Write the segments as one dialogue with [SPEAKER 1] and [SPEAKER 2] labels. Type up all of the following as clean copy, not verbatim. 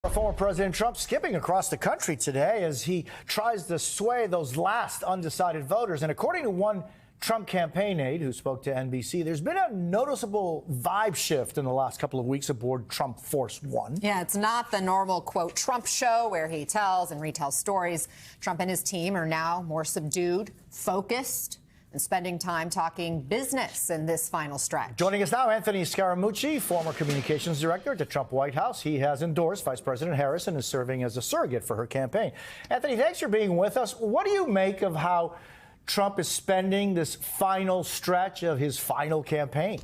[SPEAKER 1] Former President Trump skipping across the country today as he tries to sway those last undecided voters. And according to one Trump campaign aide who spoke to NBC, there's been a noticeable vibe shift in the last couple of weeks aboard Trump Force One.
[SPEAKER 2] Yeah, it's not the normal, quote, Trump show where he tells and retells stories. Trump and his team are now more subdued, focused, and spending time talking business in this final stretch.
[SPEAKER 1] Joining us now, Anthony Scaramucci, former communications director at the Trump White House. He has endorsed Vice President Harris and is serving as a surrogate for her campaign. Anthony, thanks for being with us. What do you make of how Trump is spending this final stretch of his final campaign?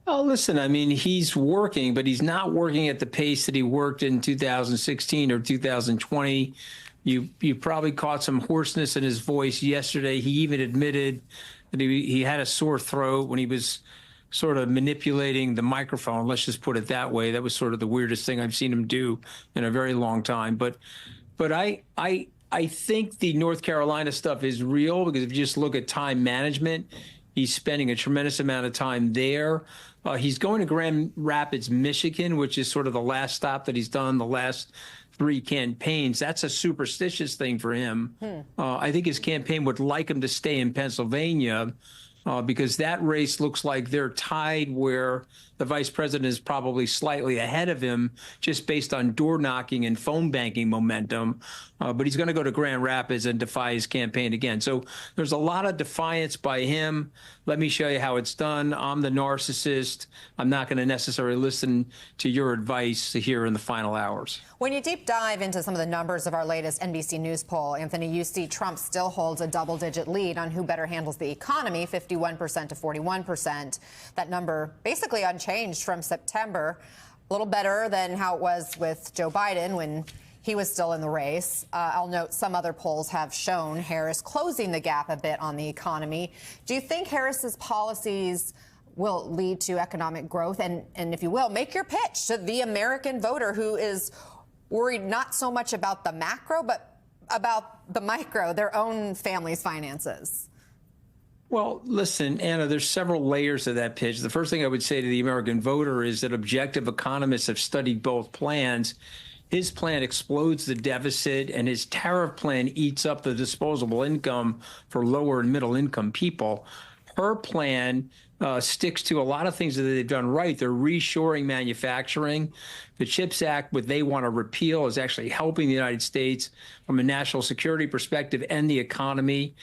[SPEAKER 3] Oh, listen, I mean, he's working, but he's not working at the pace that he worked in 2016 or 2020. You probably caught some hoarseness in his voice yesterday. He even admitted that he had a sore throat when he was sort of manipulating the microphone. Let's just put it that way. That was sort of the weirdest thing I've seen him do in a very long time. But I think the North Carolina stuff is real because if you just look at time management, he's spending a tremendous amount of time there. He's going to Grand Rapids, Michigan, which is sort of the last stop that he's done the last 3 campaigns. That's a superstitious thing for him. I think his campaign would like him to stay in Pennsylvania because that race looks like they're tied where the vice president is probably slightly ahead of him just based on door knocking and phone banking momentum. But he's going to go to Grand Rapids and defy his campaign again. So there's a lot of defiance by him. Let me show you how it's done. I'm the narcissist. I'm not going to necessarily listen to your advice here in the final hours.
[SPEAKER 2] When you deep dive into some of the numbers of our latest NBC News poll, Anthony, you see Trump still holds a double-digit lead on who better handles the economy, 51% to 41%. That number basically unchanged from September, a little better than how it was with Joe Biden when he was still in the race. I'll note some other polls have shown Harris closing the gap a bit on the economy. Do you think Harris's policies will lead to economic growth? And if you will, make your pitch to the American voter who is worried not so much about the macro, but about the micro, their own family's finances.
[SPEAKER 3] Well, listen, Anna, there's several layers of that pitch. The first thing I would say to the American voter is that objective economists have studied both plans. His plan explodes the deficit, and his tariff plan eats up the disposable income for lower and middle income people. Her plan sticks to a lot of things that they've done right. They're reshoring manufacturing. The CHIPS Act, what they want to repeal, is actually helping the United States from a national security perspective and the economy.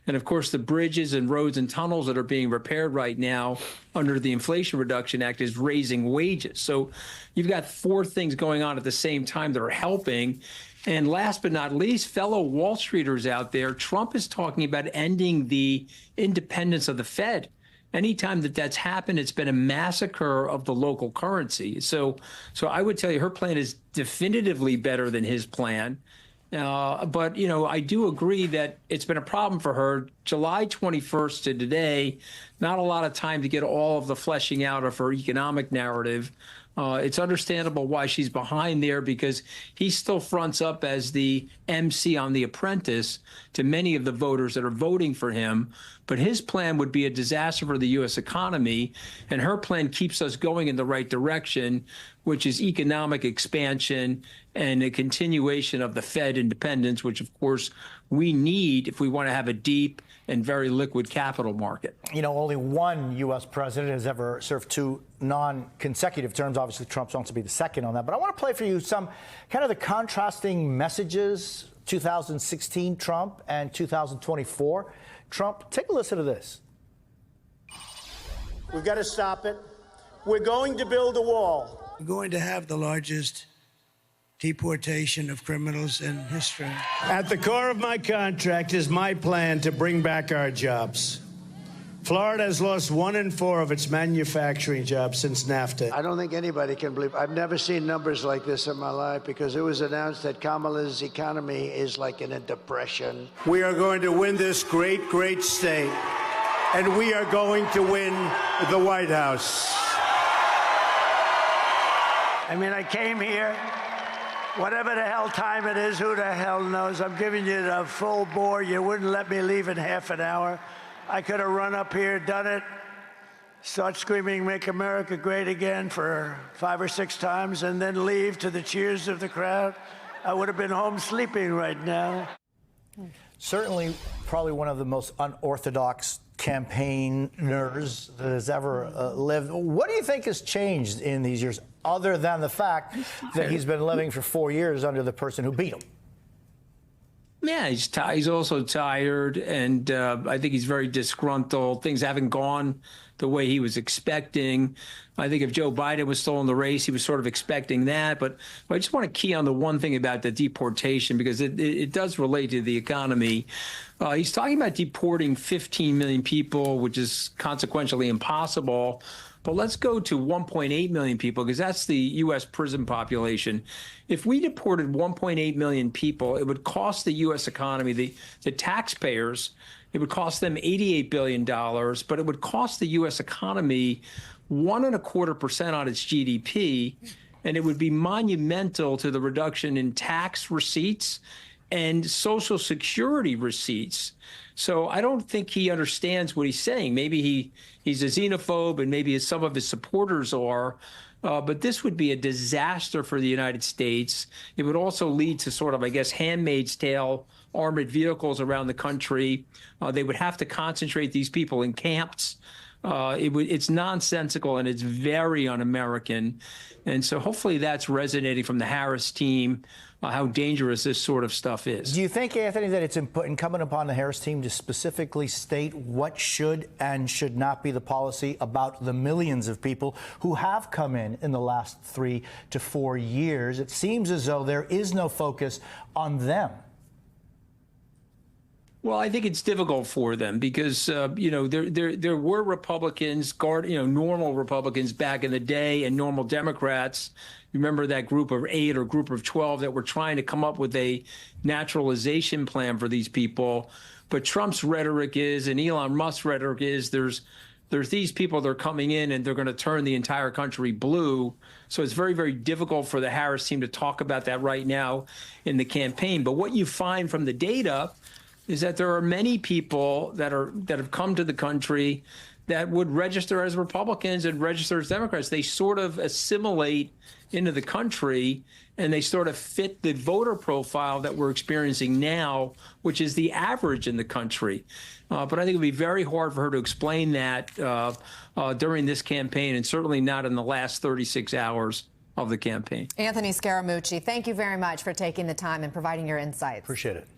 [SPEAKER 3] And of course, the bridges and roads and tunnels that are being repaired right now under the Inflation Reduction Act is raising wages. So you've got 4 things going on at the same time that are helping. And last but not least, fellow Wall Streeters out there, Trump is talking about ending the independence of the Fed. Anytime that's happened, it's been a massacre of the local currency. So I would tell you her plan is definitively better than his plan. But, you know, I do agree that it's been a problem for her. July 21st to today, not a lot of time to get all of the fleshing out of her economic narrative. It's understandable why she's behind there because he still fronts up as the MC on The Apprentice to many of the voters that are voting for him. But his plan would be a disaster for the U.S. economy, and her plan keeps us going in the right direction, which is economic expansion and a continuation of the Fed independence, which, of course, we need if we want to have a deep and very liquid capital market.
[SPEAKER 1] You know, only one U.S. president has ever served 2 non-consecutive terms. Obviously, Trump wants to be the second on that. But I want to play for you some kind of the contrasting messages, 2016 Trump and 2024 Trump. Take a listen to this.
[SPEAKER 4] We've got to stop it. We're going to build a wall.
[SPEAKER 5] We're going to have the largest deportation of criminals in history.
[SPEAKER 4] At the core of my contract is my plan to bring back our jobs. Florida has lost 1 in 4 of its manufacturing jobs since NAFTA.
[SPEAKER 6] I don't think anybody can believe. I've never seen numbers like this in my life because it was announced that Kamala's economy is like in a depression.
[SPEAKER 4] We are going to win this great, great state, and we are going to win the White House.
[SPEAKER 6] I mean, I came here. Whatever the hell time it is, who the hell knows? I'm giving you the full bore. You wouldn't let me leave in half an hour. I could have run up here, done it, start screaming, "Make America Great Again" for 5 or 6 times, and then leave to the cheers of the crowd, I would have been home sleeping right now.
[SPEAKER 1] Certainly, probably one of the most unorthodox campaigners that has ever lived. What do you think has changed in these years, other than the fact that he's been living for 4 years under the person who beat him?
[SPEAKER 3] Yeah, he's also tired, and I think he's very disgruntled. Things haven't gone the way he was expecting. I think if Joe Biden was still in the race, he was sort of expecting that. But I just want to key on the one thing about the deportation, because it does relate to the economy. He's talking about deporting 15 million people, which is consequentially impossible. But let's go to 1.8 million people, because that's the U.S. prison population. If we deported 1.8 million people, it would cost the U.S. economy, the taxpayers, it would cost them $88 billion, but it would cost the U.S. economy 1.25% on its GDP, and it would be monumental to the reduction in tax receipts and Social Security receipts. So I don't think he understands what he's saying. Maybe he's a xenophobe, and maybe some of his supporters are. But this would be a disaster for the United States. It would also lead to sort of, I guess, Handmaid's Tale armored vehicles around the country. They would have to concentrate these people in camps. It's nonsensical, and it's very un-American. And so hopefully that's resonating from the Harris team, how dangerous this sort of stuff is.
[SPEAKER 1] Do you think, Anthony, that it's incumbent upon the Harris team to specifically state what should and should not be the policy about the millions of people who have come in the last 3 to 4 years? It seems as though there is no focus on them.
[SPEAKER 3] Well, I think it's difficult for them because, there were Republicans, normal Republicans back in the day, and normal Democrats. Remember that group of 8 or group of 12 that were trying to come up with a naturalization plan for these people. But Trump's rhetoric is, and Elon Musk's rhetoric is, there's these people that are coming in and they're going to turn the entire country blue. So it's very, very difficult for the Harris team to talk about that right now in the campaign. But what you find from the data is that there are many people that have come to the country that would register as Republicans and register as Democrats. They sort of assimilate into the country, and they sort of fit the voter profile that we're experiencing now, which is the average in the country. But I think it'd be very hard for her to explain that during this campaign, and certainly not in the last 36 hours of the campaign.
[SPEAKER 2] Anthony Scaramucci, thank you very much for taking the time and providing your insights.
[SPEAKER 1] Appreciate it.